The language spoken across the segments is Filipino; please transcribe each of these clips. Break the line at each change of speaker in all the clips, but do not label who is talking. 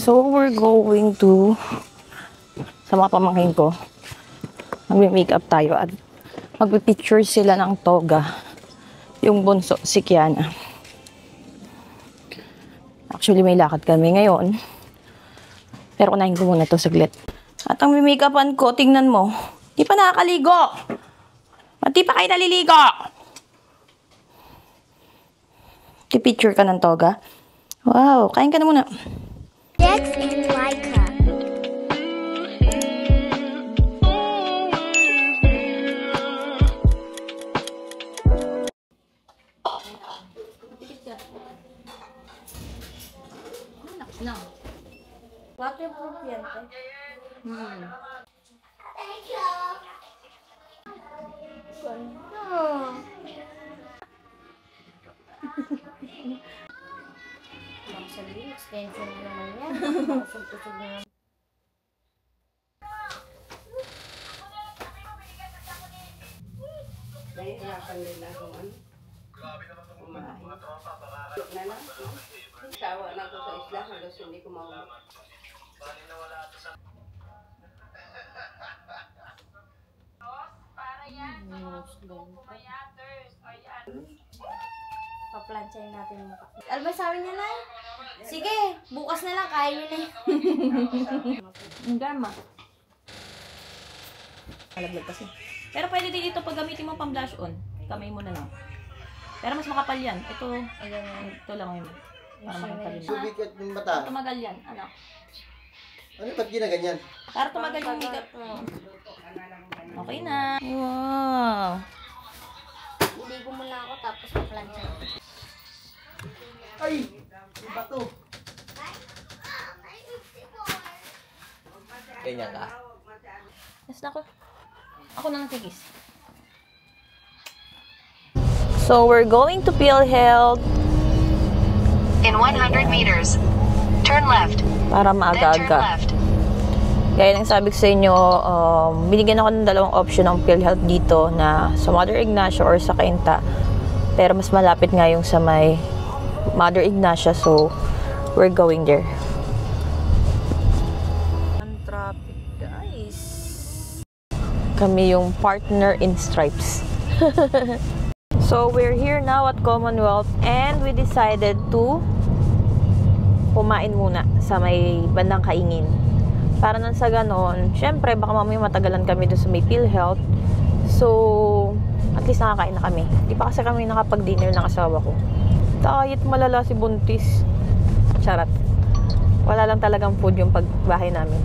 So, we're going to, sa mga pamangkin ko, magme-makeup tayo at magpipicture sila ng toga. Yung bunso, si Kiana. Actually, may lakad kami ngayon. Pero unahin ko muna ito saglit. At ang make-upan ko, tingnan mo, di pa nakakaligo. At di pa kayo naliligo. Picture ka ng toga. Wow, kain ka na muna.
Dex and Laika.
No. Waterproof yan.
Thank you. Actually, extension na naman yan. Kusog-kusog na naman.
Nahihirapan nila kung ano. Kumain. Na lang. Sawa na ako sa isla hanggang hindi ko maulit.
Paplansyahin natin yung mukha. Ano ba sabi niya, Nay? Sige, bukas na lang, kaya nyo na yun.
Ang gama. Malaglag kasi. Pero pwede din ito pag gamitin mo pang blush on. Kamay mo na lang. Pero mas makapal yan. Ito, ito lang yun. Para makapal yun.
Sumikat ng mata.
Para tumagal yan. Ano?
Ano ba't ginaganyan?
Para tumagal yung makeup mo. Okay na. Wow.
Iligo muna ako, tapos paplansyahin.
Ay! Iba to. Ganyan ka?
Yes, ako. Ako na natigis. So, we're going to PhilHealth.
In 100 meters, turn left.
Para
Then turn
maaga-aga.
left.
Gaya ng sabi ko sa inyo, binigyan ako ng dalawang option ng PhilHealth dito na sa Mother Ignacia or sa Cainta. Pero mas malapit nga yung sa may Mother Ignacia, so we're going there. Ang traffic, guys. Kami yung partner in stripes. So we're here now at Commonwealth and we decided to kumain muna sa may bandang Kaingin. Para nang sa ganon, syempre baka mamaya matagalan kami doon sa may PhilHealth. So, at least nakakain na kami. Di pa kasi kami nakapag-dinner ng asawa ko. Kahit malala si Buntis. Charot. Wala lang talagang food yung pagbahay namin.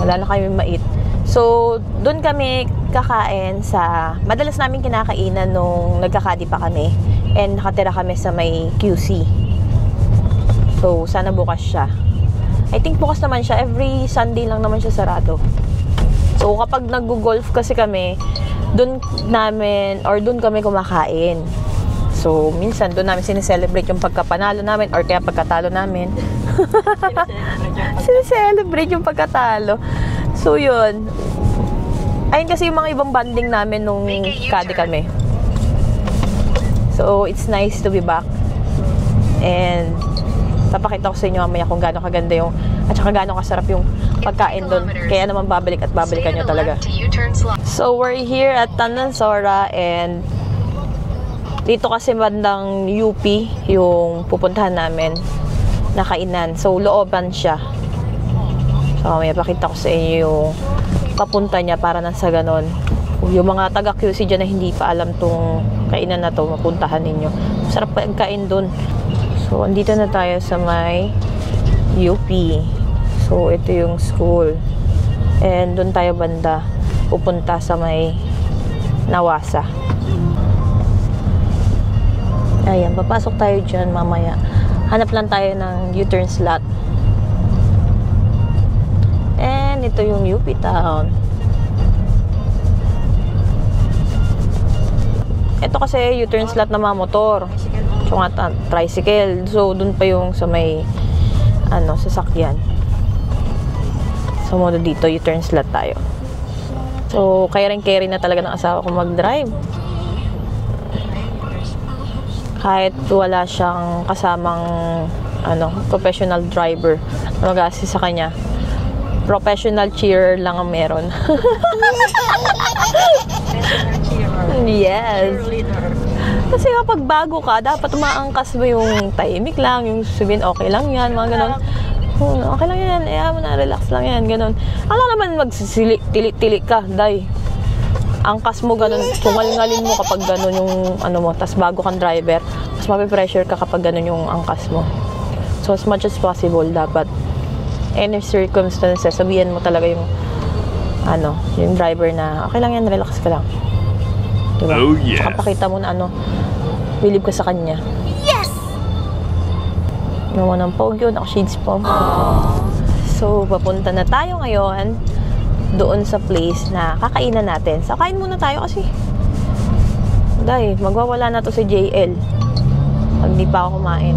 Wala na kami ma-eat. So, doon kami kakain sa... Madalas namin kinakainan nung nagkakadi pa kami. And nakatira kami sa may QC. So, sana bukas siya. I think bukas naman siya. Every Sunday lang naman siya sarado. So, kapag nag-golf kasi kami, doon kami kumakain. So, minsan doon namin sineselebrate yung pagkapanalo namin or kaya pagkatalo namin. Sineselebrate yung pagkatalo. So, yun. Ayun kasi yung mga ibang banding namin nung kadi kami. So, it's nice to be back. And papakita ko sa inyo mamaya kung gaano kaganda yung at saka gaano kasarap yung pagkain doon. Kaya naman babalik at babalikan nyo talaga. So, we're here at Tandansora and dito kasi bandang UP yung pupuntahan namin na kainan. So, looban siya. So, mamaya pakita ko sa inyo yung papunta niya para nang sa ganon. Yung mga taga-QC dyan na hindi pa alam tong kainan na to, mapuntahan ninyo. Sarap pagkain doon. So, andito na tayo sa may UP. So, ito yung school. And doon tayo banda pupunta sa may Nawasa. Ayan, papasok tayo dyan mamaya. Hanap lang tayo ng U-turn slot. And ito yung UP Town. Ito kasi U-turn slot na mga motor. So, tricycle. So, dun pa yung sa may sasakyan. So, muna dito, U-turn slot tayo. So, kaya rin carry na talaga ng asawa ko mag-drive. kahit wala siyang kasamang professional driver na mag-assist sa kanya. Professional cheerer lang ang meron. Yes. Kasi kapag bago ka, dapat maangkas mo yung tahimik lang, yung sabihin, okay lang yan, mga ganun. Okay lang yan, mo na, relax lang yan, ganun. Alam naman magsisili-tili ka, day. Angkas mo ganun, tungal-ngalin mo kapag ganun yung mo, tas bago kang driver, mas mapipressure ka kapag ganun yung angkas mo. So as much as possible, dapat any circumstances, sabihan mo talaga yung yung driver na okay lang yan, relax ka lang. Diba?
Oh yes.
Kapakita mo na believe ka sa kanya.
Yes!
Naman ng pogo, naka-shades pa. So, papunta na tayo ngayon doon sa place na kakainan natin. So, kain muna tayo kasi day, magwawala na to si JL pag di pa ako kumain.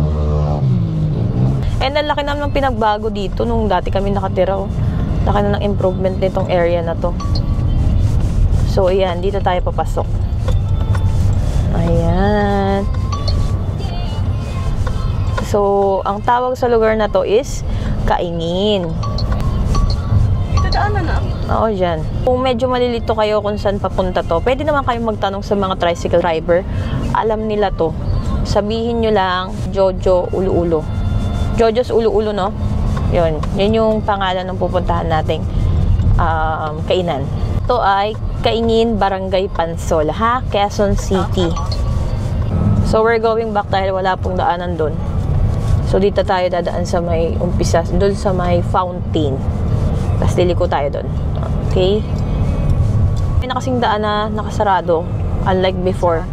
And ang laki naman ng pinagbago dito nung dati kami nakatira. Laki na ng improvement nitong area na to. So, ayan, dito tayo papasok. Ayan. So, ang tawag sa lugar na to is Kaingin.
Ito daanan na.
Oo, dyan. Kung medyo malilito kayo kung saan papunta to, pwede naman kayong magtanong sa mga tricycle driver. Alam nila to. Sabihin nyo lang, Jojo Ulu-Ulo. Jojo's Ulu-Ulo, no? Yun. Yun yung pangalan ng pupuntahan nating kainan. Ito ay Kaingin, Barangay Pansol, Quezon City. So, we're going back dahil wala pong daanan doon. So, dito tayo dadaan sa may umpisa, doon sa may fountain. Tapos, liliko tayo doon. Okay? May nakasing daan na nakasarado, unlike before.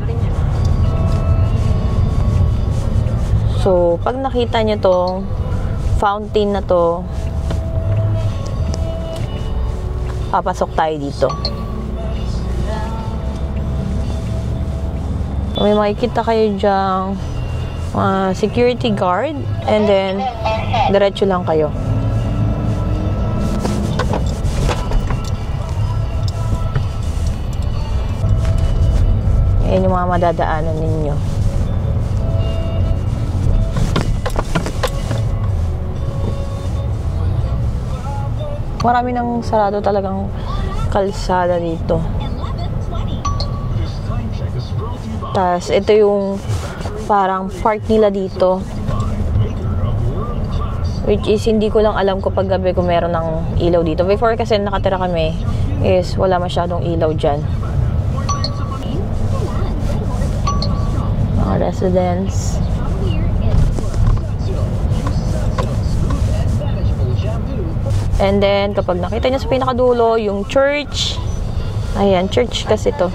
So, pag nakita nyo tong fountain na to, papasok tayo dito. May makikita kayo dyang security guard, and then diretso lang kayo. Ayan yung mga madadaanan ninyo. Marami nang sarado talagang kalsada dito. Tas ito yung parang park nila dito. Which is hindi ko lang alam ko pag gabi kung meron ng ilaw dito. Before kasi nakatira kami is wala masyadong ilaw dyan. Mga residents. And then, kapag nakita niyo sa pinakadulo, yung church. Ayan, church kasi to.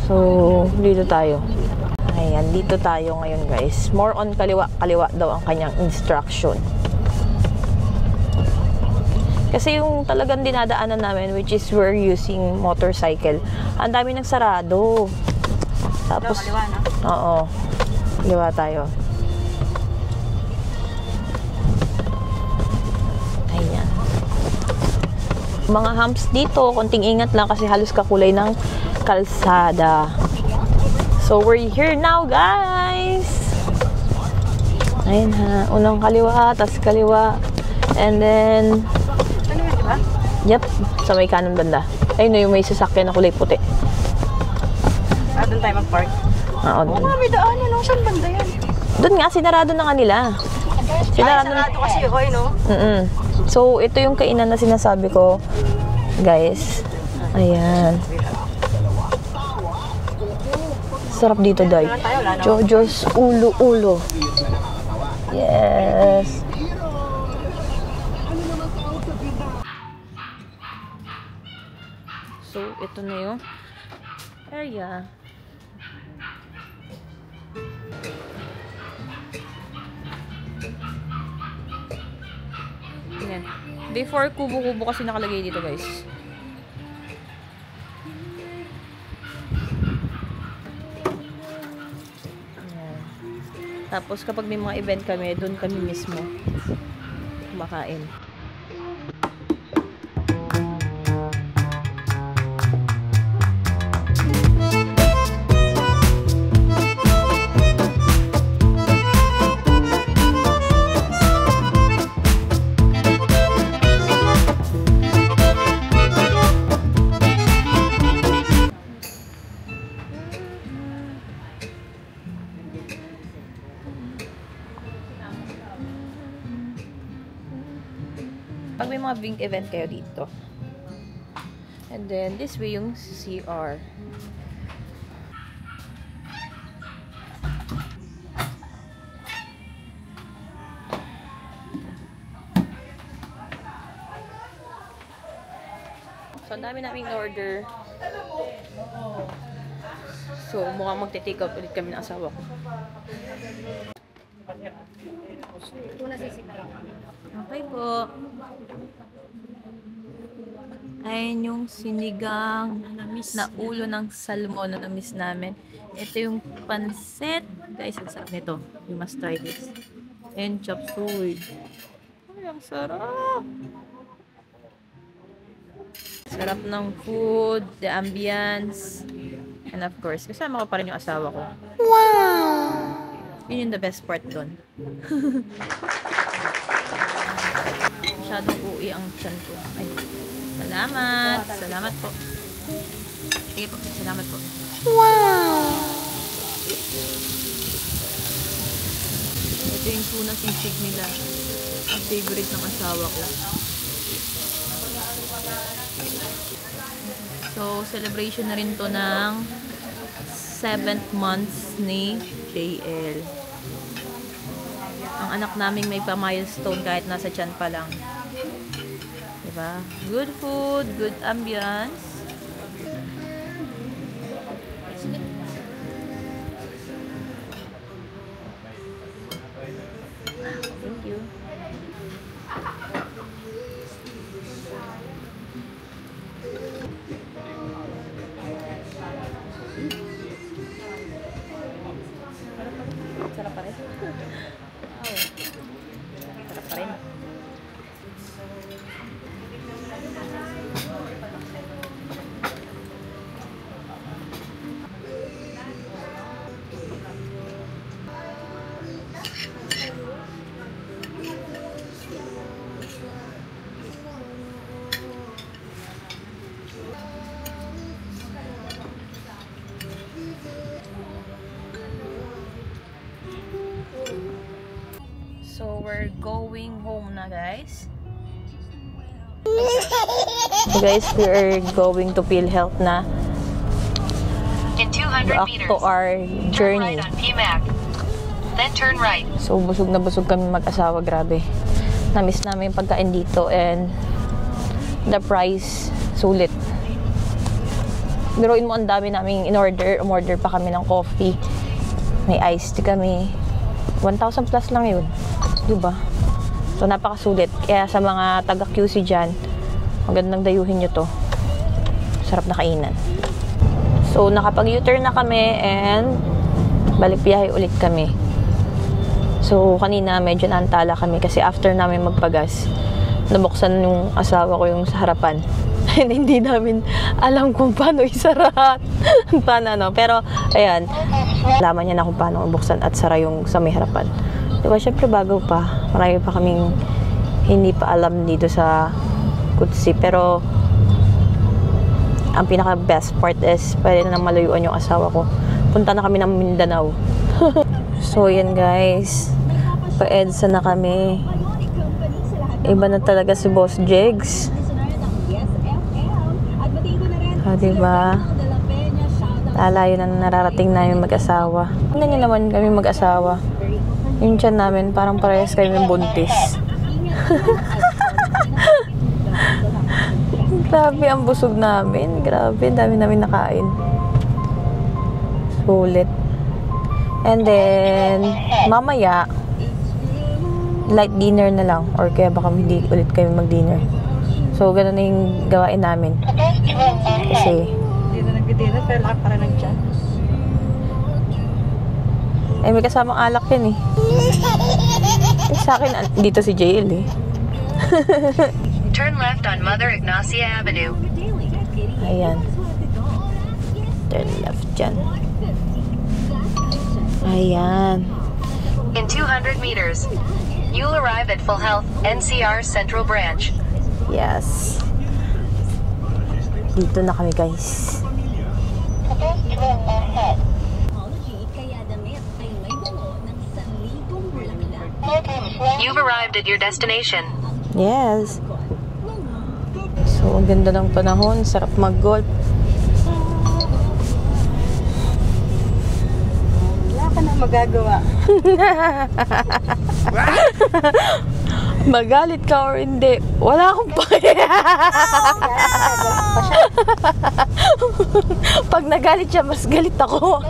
So, dito tayo. Ayan, dito tayo ngayon, guys. More on kaliwa. Kaliwa daw ang kanyang instruction. Kasi yung talagang dinadaanan namin, which is we're using motorcycle, ang dami ng sarado. Tapos,
kaliwa, no?
Oo. Kaliwa tayo. Ayan. Mga humps dito, konting ingat lang kasi halos kakulay ng kalsada. So, we're here now, guys! Ayan ha. Unang kaliwa, tas kaliwa. And then,
Ano yun, diba?
yep, sa may kanan banda. Ayun na yung may sasakyan na kulay puti.
Doon tayo mag-park.
Oo,
Oo nga, may daanan, no? Saan banda yan?
doon nga, sinarado na nga nila. Sinarado na.
Sarado kasi yun, no?
So, ito yung kainan na sinasabi ko, guys. Ayan. Sarap dito, Day. Jojo's Ulu-Ulo. Yes. So, ito na yung area. Ayan. Before, kubo-kubo kasi nakalagay dito, guys. Ayan. Tapos, kapag may mga event kami, doon kami mismo kumakain. Pag may mga big event kayo dito. And then, this way yung CR. So, ang dami naming order. So, mukhang magte-take out ulit kami ng asawa ko. Okay po. Ayan yung sinigang na ulo ng salmon na na-miss namin. Ito yung pansit. Guys, ang sarap nito. You must try this. And chop suey. Ay, ang sarap! Sarap ng food, the ambience, and of course, kasama ko pa rin yung asawa ko. Wow! Yun yung the best part doon. Masyadong ui ang tiyan ko. Ay, salamat! Salamat po. Sige po, salamat po. Wow! Ito yung tuna sisig nila. Ang favorite ng asawa ko. So, celebration na rin to ng 7th month ni JL. Ang anak naming may pa-milestone kahit nasa tiyan pa lang. Diba? Good food, good ambience. Thank you. Sarap pa rin. Wow. Sarap pa rin. So, we're going home na, guys. So, guys, we are going to PhilHealth na.
In 200
Back
meters,
to our
turn
journey.
right on PMAC. Then turn right.
So, busog na busog kami mag-asawa. Grabe. Na-miss namin yung pagkain dito and the price, sulit. Biruin mo, ang dami namin in-order. Umorder pa kami ng coffee. May iced tea kami. 1,000 plus lang yun. Diba? So, napakasulit. Kaya sa mga taga-QC dyan, magandang dayuhin nyo to. Sarap na kainan. So, nakapag-U-turn na kami and balik biyahe ulit kami. So, kanina medyo naantala kami kasi after namin magpagas, nabuksan yung asawa ko yung sa harapan. And hindi namin alam kung paano isara. Paano, no? Pero, ayan, alaman niya na kung paano buksan at sara yung sa may harapan. Diba, syempre bago pa. Marami pa kaming hindi pa alam dito sa Kutsi. Pero, ang pinaka-best part is, pwede na malayuan yung asawa ko. Punta na kami ng Mindanao. So, yan guys. Pa-EDSA na kami. Iba na talaga si Boss Jegs. Diba? Lalayo na nararating namin mag-asawa. Tingnan niyo naman kami mag-asawa. Yung tiyan namin, parang parehas kami buntis. Grabe ang busog namin. Grabe, dami namin nakain. Sulit. And then, mamaya, light dinner na lang. Or kaya baka hindi ulit kami mag-dinner. So, ganun na yung gawain namin. Kasi,
Hindi na nag-dinner, pero lahat para nag-chat.
eh, may kasamang alak yan eh. Sa akin, dito si JL eh.
Turn left on Mother Ignacia Avenue.
Ayan. Turn left dyan. Ayan.
In 200 meters, you'll arrive at PhilHealth NCR Central Branch.
Yes. Dito na kami, guys.
You've arrived at your destination.
Yes. ang ganda ng panahon. Sarap mag-golf.
Wala ka na magagawa.
Magalit ka or hindi, wala akong pake. Pag nagalit siya, mas galit ako.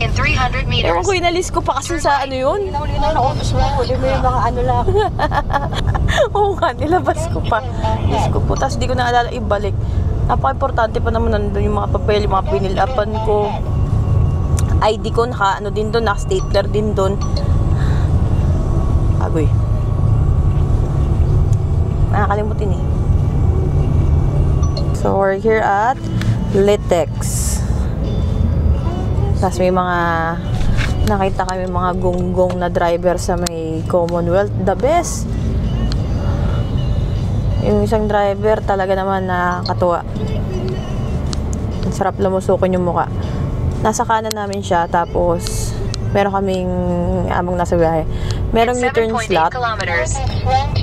In 300
Ewan
meters,
ko, inalis ko pa kasi sa ano yun.
Linaw na utos mo. Di mo yung mga ano lang.
Oo nga, nilabas ko pa. Nilabas ko po, tapos di ko naalala ibalik. Napaka-importante pa naman nandun yung mga papel, yung mga pinilapan ko. ID ko, naka-ano din doon, naka-stapler din doon. Agoy. Nakakalimutin eh. So, we're here at Litex. Tapos may mga nakita kami mga gonggong na driver sa may Commonwealth. The best. Yung isang driver talaga naman nakakatuwa. Ang sarap lumusukin yung muka. Nasa kanan namin siya, tapos meron kaming among nasa biyahe. Merong U-turn
7.8
slot.
kilometers.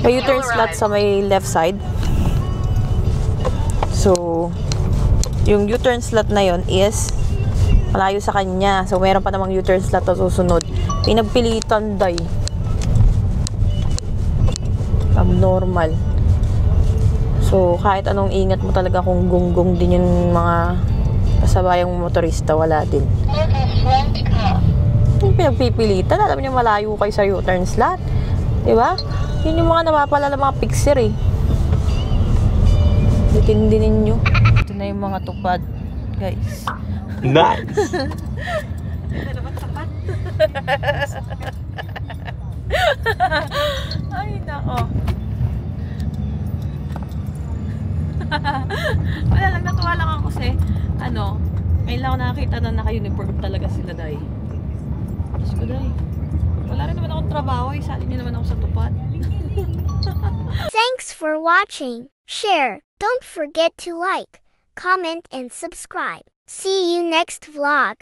May U-turn slot sa may left side. So, yung U-turn slot na yon is malayo sa kanya. So, meron pa namang U-turn slot na susunod. Pinagpilitan, day. Abnormal. So, kahit anong ingat mo talaga kung gunggong din yung mga kasabayang motorista, wala din. Yung pinagpipilitan, alam niyo malayo kayo sa U-turn slot. Diba? Yun yung mga napapala ng mga fixer eh. Ditindi ninyo. Ito na yung mga tupad, guys.
Nice!
Ay, nako. Wala lang, natuwa lang ako kasi ano, ngayon lang ako nakakita na naka-uniform talaga sila, day. Diyos ko, day. Wala rin naman akong trabaho, isali niyo naman ako sa tupad.
Thanks for watching. Share. Don't forget to like, comment, and subscribe. See you next vlog.